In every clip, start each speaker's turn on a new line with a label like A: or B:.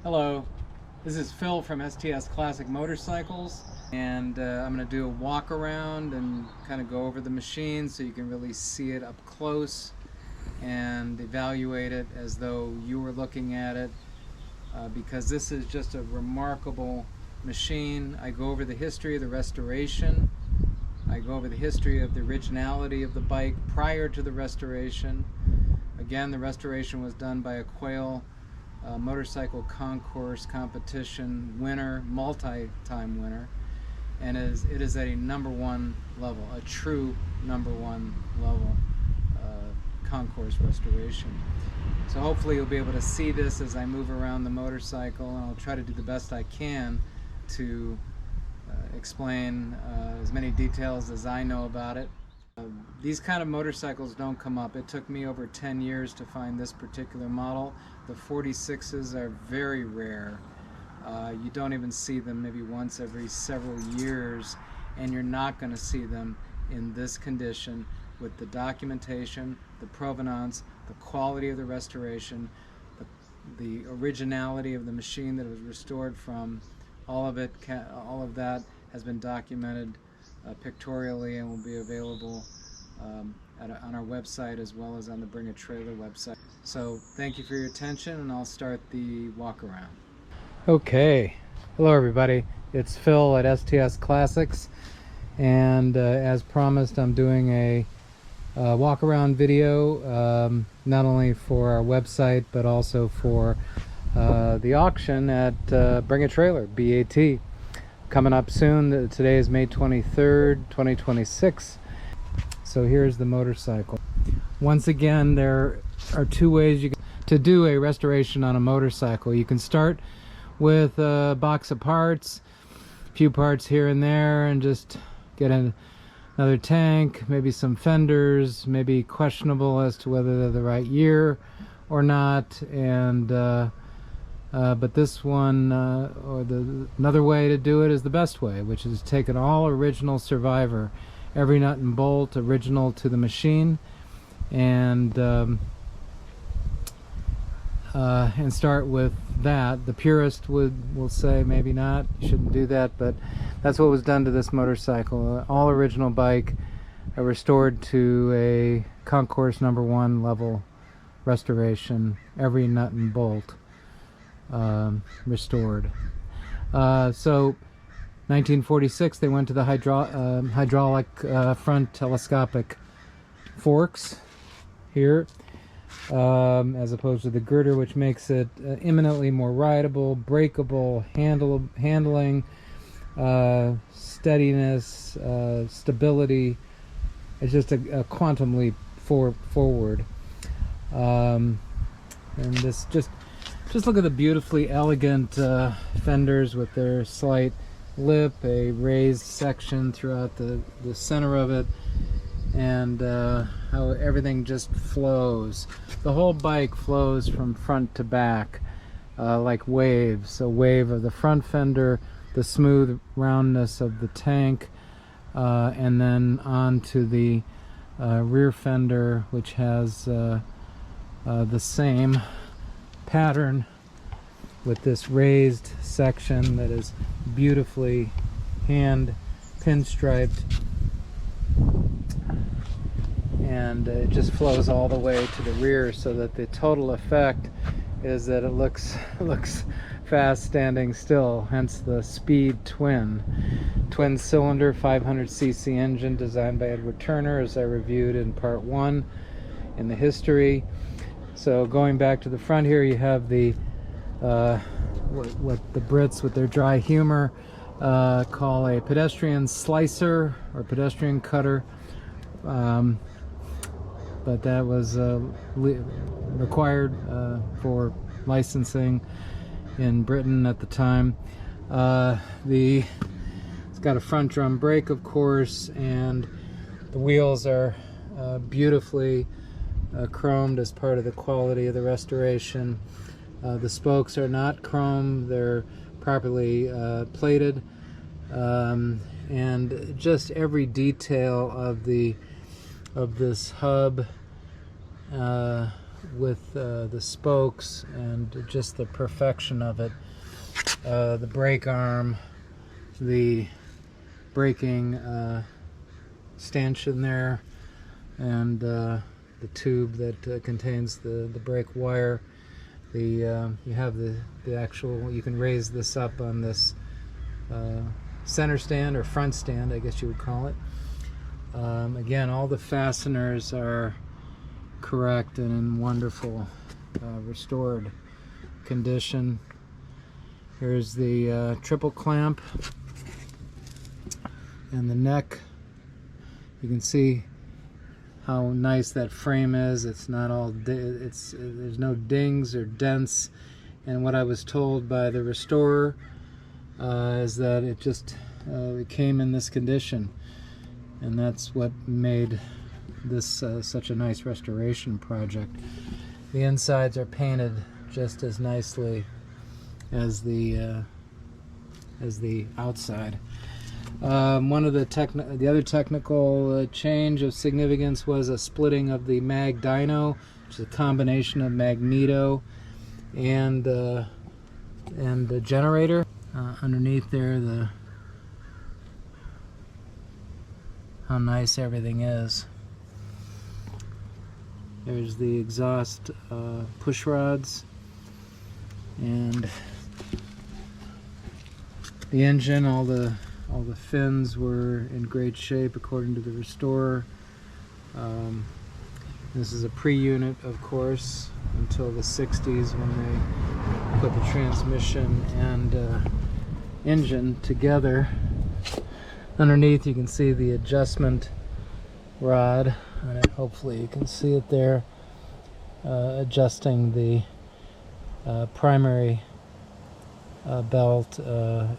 A: Hello, this is Phil from STS Classic Motorcycles, and I'm going to do a walk around and kind of go over the machine so you can really see it up close and evaluate it as though you were looking at it, because this is just a remarkable machine. I go over the history of the restoration. I go over the history of the originality of the bike prior to the restoration. Again, the restoration was done by a Quail motorcycle concourse competition winner, multi-time winner, and it is at a #1 level, a true #1 level concourse restoration. So hopefully you'll be able to see this as I move around the motorcycle, and I'll try to do the best I can to explain as many details as I know about it. These kind of motorcycles don't come up. It took me over 10 years to find this particular model. The 46s are very rare. You don't even see them maybe once every several years, and you're not going to see them in this condition with the documentation, the provenance, the quality of the restoration, the originality of the machine that it was restored from. All of that has been documented pictorially and will be available on our website as well as on the Bring a Trailer website. So thank you for your attention, and I'll start the walk around. Okay, hello everybody. It's Phil at STS Classics, and as promised, I'm doing a walk around video, not only for our website but also for the auction at Bring a Trailer, BAT. Coming up soon. Today is May 23rd, 2026. So here's the motorcycle. Once again, there are two ways to do a restoration on a motorcycle. You can start with a box of parts, a few parts here and there, and just get another tank, maybe some fenders, maybe questionable as to whether they're the right year or not, and but this one, another way to do it is the best way, which is take an all original Survivor, every nut and bolt original to the machine, and start with that. The purist will say maybe not, you shouldn't do that, but that's what was done to this motorcycle. All original bike, restored to a concourse #1 level restoration, every nut and bolt restored. So 1946 they went to the hydraulic front telescopic forks here, as opposed to the girder, which makes it eminently more rideable, breakable, handling, steadiness, stability. It's just a quantum leap forward. And this just look at the beautifully elegant fenders with their slight lip, a raised section throughout the center of it, and how everything just flows. The whole bike flows from front to back like waves. A wave of the front fender, the smooth roundness of the tank, and then onto the rear fender, which has the same pattern with this raised section that is beautifully hand pinstriped, and it just flows all the way to the rear, so that the total effect is that it looks fast standing still, hence the Speed Twin cylinder 500cc engine designed by Edward Turner, as I reviewed in part 1 in the history. So going back to the front here, you have the what the Brits with their dry humor call a pedestrian slicer or pedestrian cutter, but that was required for licensing in Britain at the time. It's got a front drum brake, of course, and the wheels are beautifully chromed as part of the quality of the restoration. The spokes are not chrome, they're properly plated, and just every detail of this hub with the spokes and just the perfection of it. The brake arm, the braking stanchion there, and the tube that contains the brake wire. You have the actual, you can raise this up on this center stand or front stand, I guess you would call it. Again, all the fasteners are correct and in wonderful restored condition. Here's the triple clamp and the neck. You can see how nice that frame is. It's not all there's no dings or dents, and what I was told by the restorer is that it came in this condition, and that's what made this such a nice restoration project. The insides are painted just as nicely as the outside. One of the other technical change of significance was a splitting of the mag dyno, which is a combination of magneto and the generator. Underneath there, how nice everything is. There's the exhaust push rods, and the engine. All the fins were in great shape according to the restorer. This is a pre-unit, of course, until the 60s when they put the transmission and engine together. Underneath you can see the adjustment rod, and hopefully you can see it there, adjusting the primary belt.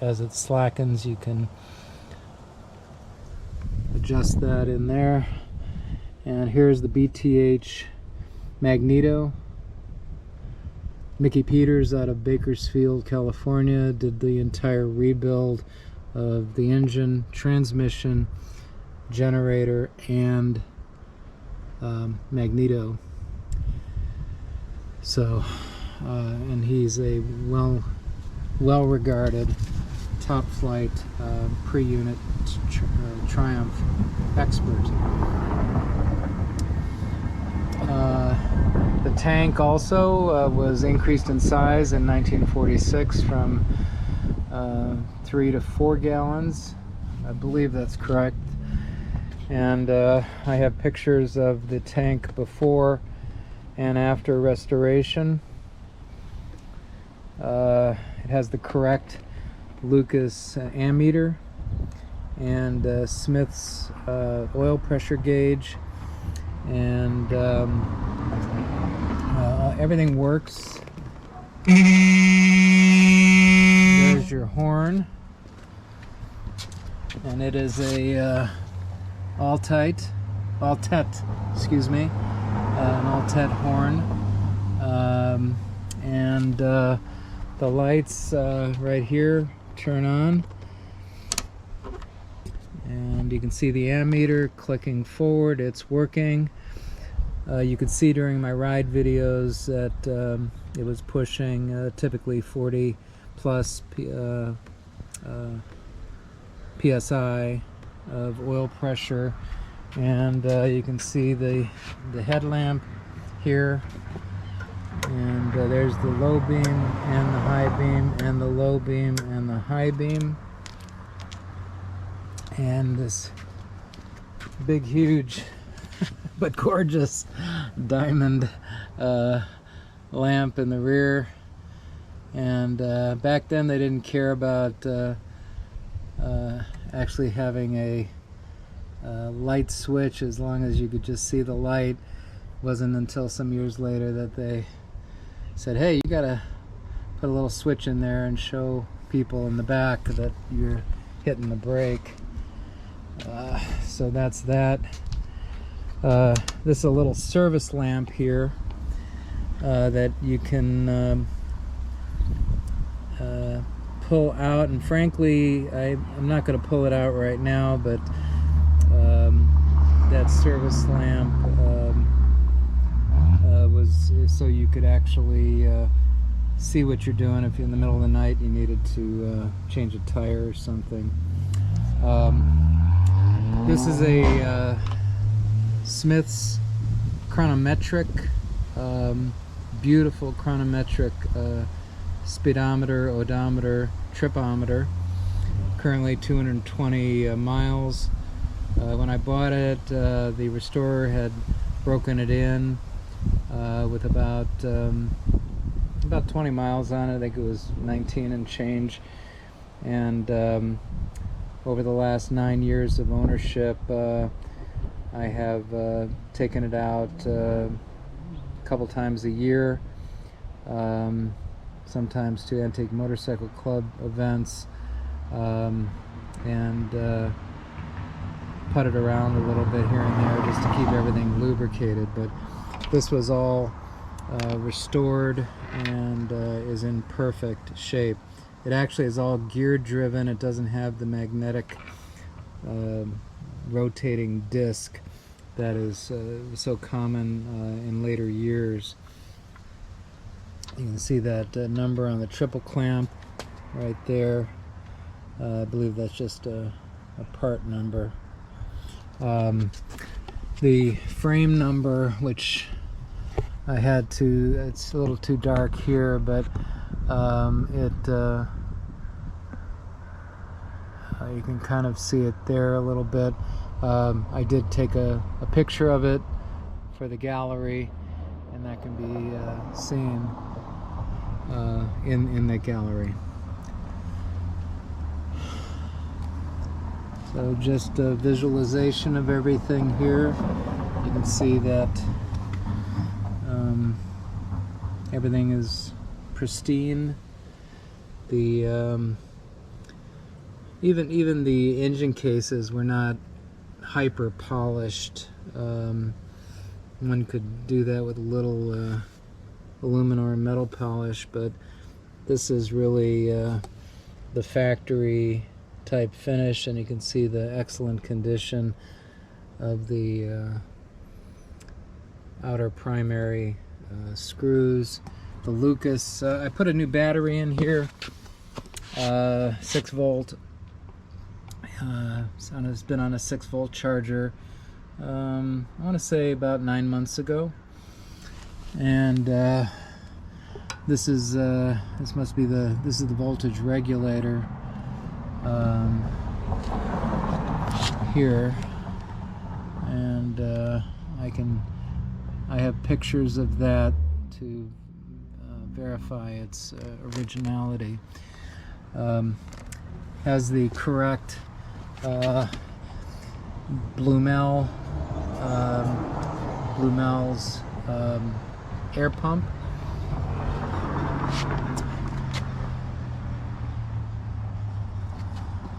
A: As it slackens, you can adjust that in there. And here's the BTH magneto. Mickey Peters out of Bakersfield, California, did the entire rebuild of the engine, transmission, generator, and magneto. So, and he's a well-regarded, top-flight pre-unit Triumph expert. The tank also was increased in size in 1946 from 3 to 4 gallons. I believe that's correct. And I have pictures of the tank before and after restoration. It has the correct Lucas ammeter and Smith's oil pressure gauge, and everything works. There's your horn, and it is a Altet, excuse me, an Altet horn, and the lights right here turn on, and you can see the ammeter clicking forward. It's working. You could see during my ride videos that it was pushing typically 40 plus psi of oil pressure, and you can see the headlamp here, and there's the low beam and the high beam, and the low beam and the high beam, and this big huge but gorgeous diamond lamp in the rear. And back then they didn't care about actually having a light switch, as long as you could just see the light. It wasn't until some years later that they said, hey, you gotta put a little switch in there and show people in the back that you're hitting the brake. So that's that. This is a little service lamp here that you can pull out, and frankly I'm not going to pull it out right now, but that service lamp was is so you could actually see what you're doing if you're in the middle of the night you needed to change a tire or something. This is a Smith's chronometric, beautiful chronometric speedometer, odometer, tripometer. Currently 220 miles. When I bought it, the restorer had broken it in with about 20 miles on it. I think it was 19 and change. And over the last 9 years of ownership, I have taken it out a couple times a year, sometimes to Antique Motorcycle Club events, and put it around a little bit here and there just to keep everything lubricated. But this was all restored and is in perfect shape. It actually is all gear driven. It doesn't have the magnetic rotating disc that is so common in later years. You can see that number on the triple clamp right there. I believe that's just a part number. The frame number, which I had to, it's a little too dark here, but you can kind of see it there a little bit. I did take a picture of it for the gallery, and that can be seen in the gallery. So just a visualization of everything here. You can see that everything is pristine. The even the engine cases were not hyper polished. One could do that with a little aluminum or metal polish, but this is really the factory type finish, and you can see the excellent condition of the outer primary screws. The Lucas, I put a new battery in here, 6 volt. It's been on a 6 volt charger, I want to say about 9 months ago, and this is the voltage regulator here, and I have pictures of that to verify its originality. Has the correct Blumel's air pump.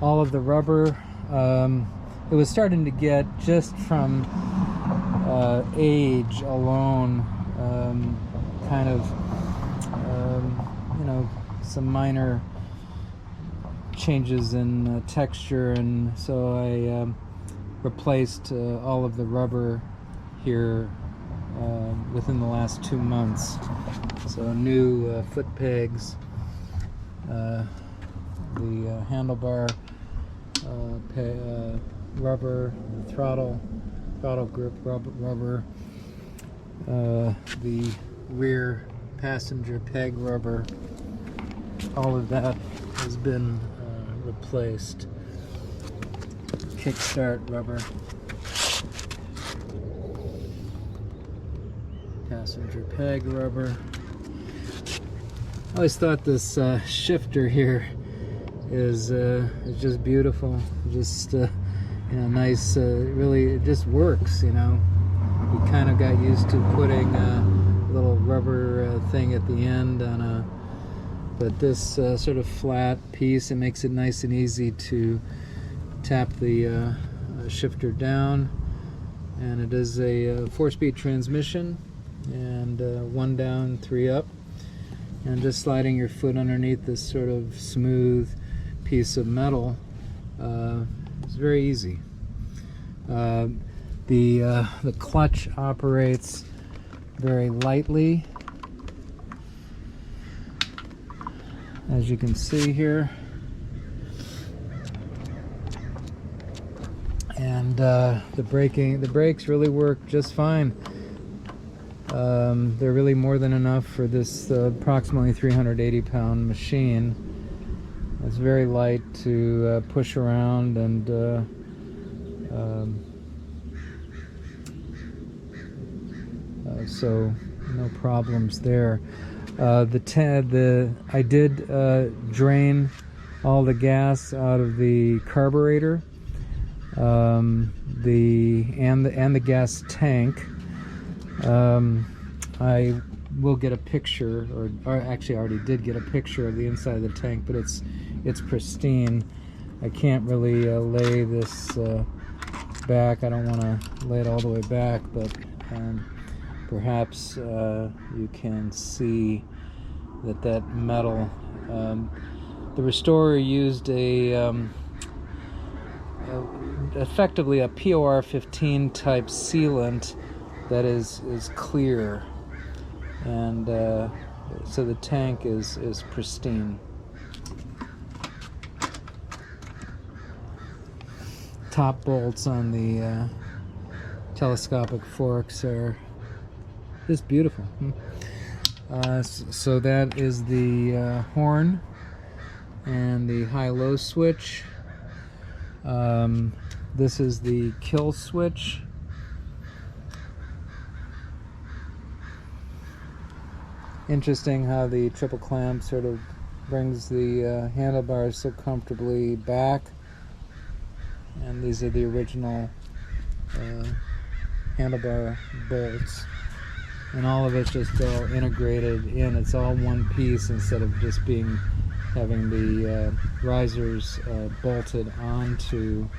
A: All of the rubber, it was starting to get, just from age alone, kind of some minor changes in texture, and so I replaced all of the rubber here within the last 2 months. So new foot pegs, the handlebar rubber, the throttle grip rubber, the rear passenger peg rubber, all of that has been replaced. Kickstart rubber, passenger peg rubber. I always thought this shifter here is just beautiful. Just nice. Really, it just works. We kind of got used to putting a little rubber thing at the end on a. But this sort of flat piece, it makes it nice and easy to tap the shifter down. And it is a 4-speed transmission, and 1 down, 3 up. And just sliding your foot underneath this sort of smooth piece of metal is very easy. The clutch operates very lightly, as you can see here. And the brakes really work just fine. They're really more than enough for this approximately 380-pound machine. It's very light to push around, and so no problems there. I did drain all the gas out of the carburetor, and the gas tank. I will get a picture, or actually I already did get a picture of the inside of the tank, but it's pristine. I can't really lay this back. I don't want to lay it all the way back, but perhaps you can see that metal. The restorer used effectively a POR 15 type sealant that is clear, and so the tank is pristine. Top bolts on the telescopic forks are just beautiful. So that is the horn and the high-low switch. This is the kill switch. Interesting how the triple clamp sort of brings the handlebars so comfortably back. And these are the original handlebar bolts. And all of it's just all integrated in. It's all one piece instead of just having the risers bolted onto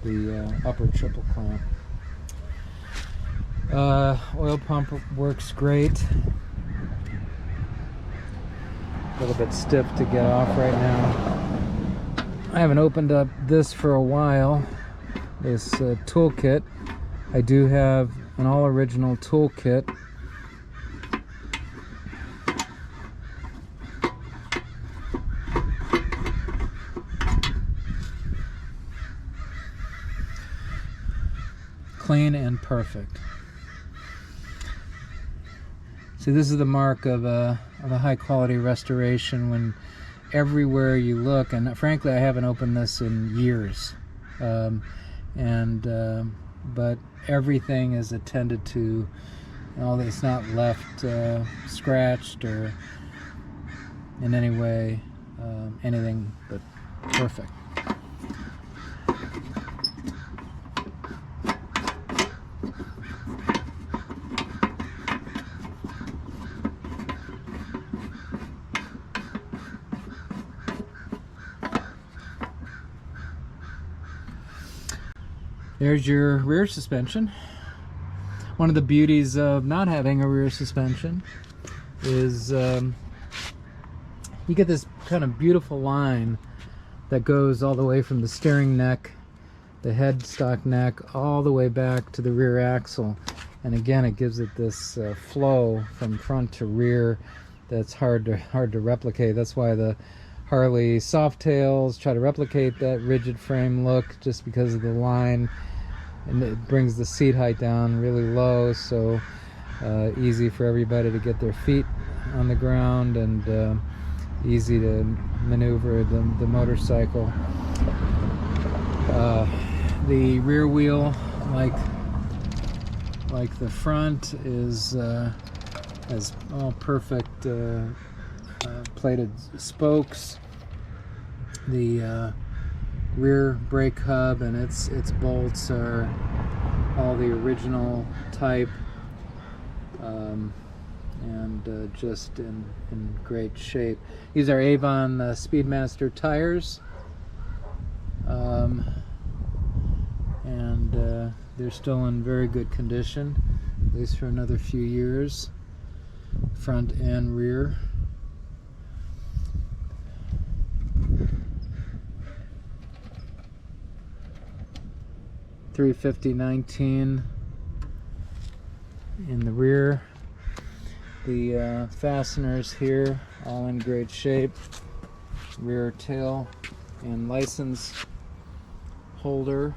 A: the upper triple clamp. Oil pump works great. A little bit stiff to get off right now. I haven't opened up this for a while, this toolkit. I do have an all original toolkit. Clean and perfect. See, this is the mark of a high quality restoration, when everywhere you look, and frankly I haven't opened this in years, but everything is attended to. It's not left scratched or in any way anything but perfect. There's your rear suspension. One of the beauties of not having a rear suspension is you get this kind of beautiful line that goes all the way from the steering neck, the headstock neck, all the way back to the rear axle. And again, it gives it this flow from front to rear that's hard to replicate. That's why the Harley Softails try to replicate that rigid frame look, just because of the line. And it brings the seat height down really low, so easy for everybody to get their feet on the ground, and easy to maneuver the motorcycle. The rear wheel, like the front, has all perfect plated spokes. The rear brake hub and its bolts are all the original type, and just in great shape. These are Avon Speedmaster tires, and they're still in very good condition, at least for another few years, front and rear. .350-19 in the rear. The fasteners here, all in great shape. Rear tail and license holder.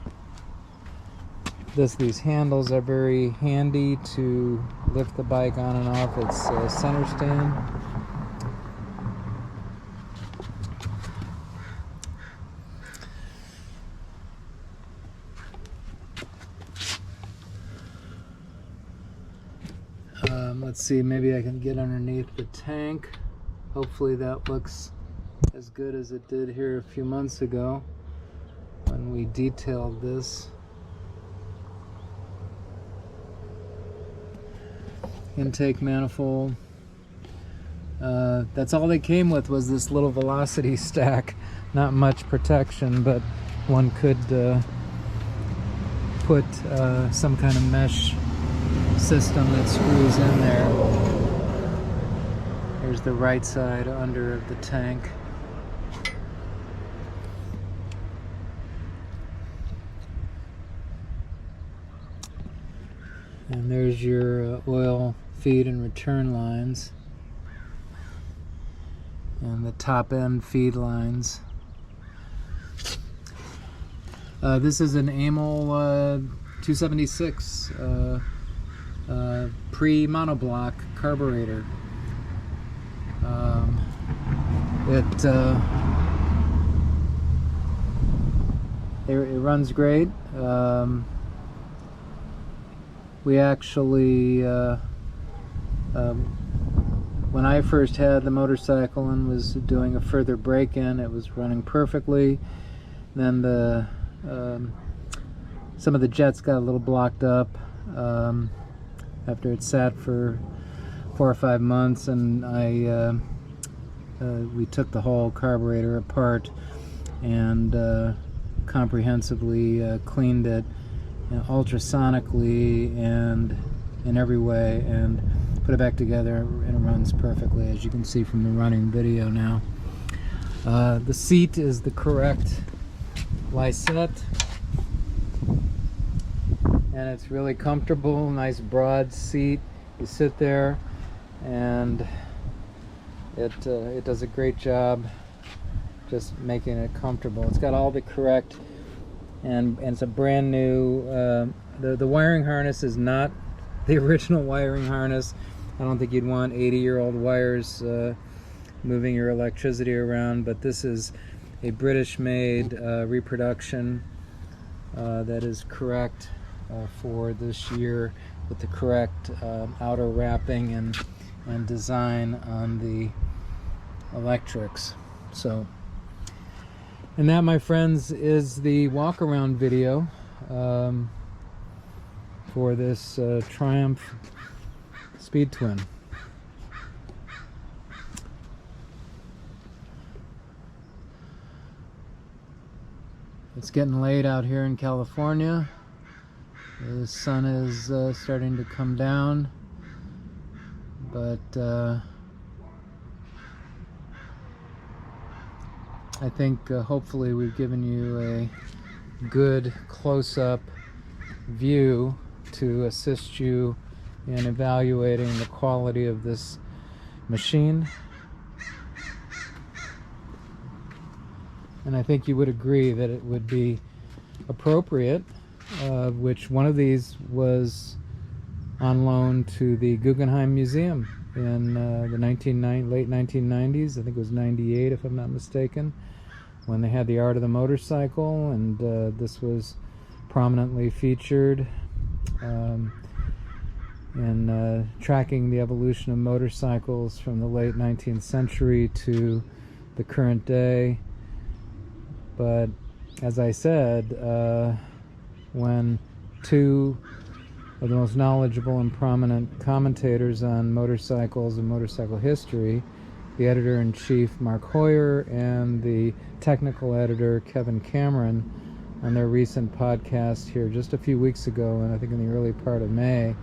A: These handles are very handy to lift the bike on and off its center stand. Let's see, maybe I can get underneath the tank. Hopefully that looks as good as it did here a few months ago when we detailed this. Intake manifold. That's all they came with, was this little velocity stack. Not much protection, but one could put some kind of mesh system that screws in there. Here's the right side under of the tank. And there's your oil feed and return lines, and the top end feed lines. This is an Amel 276 pre-monoblock carburetor. It runs great. We actually, when I first had the motorcycle and was doing a further break-in, it was running perfectly. Then some of the jets got a little blocked up after it sat for 4 or 5 months, and we took the whole carburetor apart and comprehensively cleaned it ultrasonically and in every way, and put it back together, and it runs perfectly, as you can see from the running video now. The seat is the correct Lisette, and it's really comfortable. Nice broad seat. You sit there and it does a great job just making it comfortable. It's got all the correct, and it's a brand new, the wiring harness is not the original wiring harness. I don't think you'd want 80-year-old wires moving your electricity around, but this is a British-made reproduction that is correct for this year, with the correct outer wrapping and design on the electrics. So, and that, my friends, is the walk-around video for this Triumph Speed Twin. It's getting late out here in California. The sun is starting to come down, but I think hopefully we've given you a good close-up view to assist you in evaluating the quality of this machine. And I think you would agree that it would be appropriate, which one of these was on loan to the Guggenheim Museum in the late 1990s. I think it was 98, if I'm not mistaken, when they had the Art of the Motorcycle, and this was prominently featured in tracking the evolution of motorcycles from the late 19th century to the current day. But as I said, when two of the most knowledgeable and prominent commentators on motorcycles and motorcycle history, the editor-in-chief Mark Hoyer and the technical editor Kevin Cameron, on their recent podcast here just a few weeks ago, and I think in the early part of May,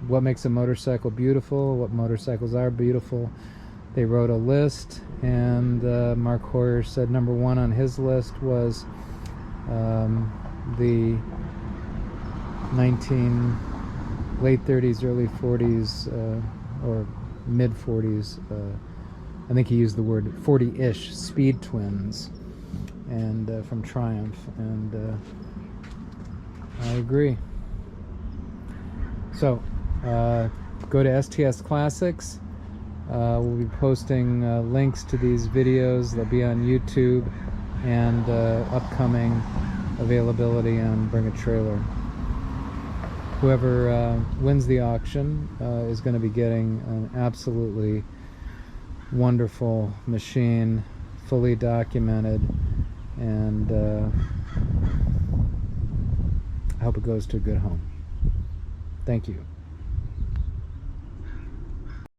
A: what makes a motorcycle beautiful, what motorcycles are beautiful. They wrote a list, and Mark Hoyer said number one on his list was the late 30s, early 40s, or mid 40s. I think he used the word 40-ish speed twins, and from Triumph, and I agree. So go to STS Classics. We'll be posting links to these videos. They'll be on YouTube and upcoming availability on Bring a Trailer. Whoever wins the auction is going to be getting an absolutely wonderful machine, fully documented, and I hope it goes to a good home. Thank you.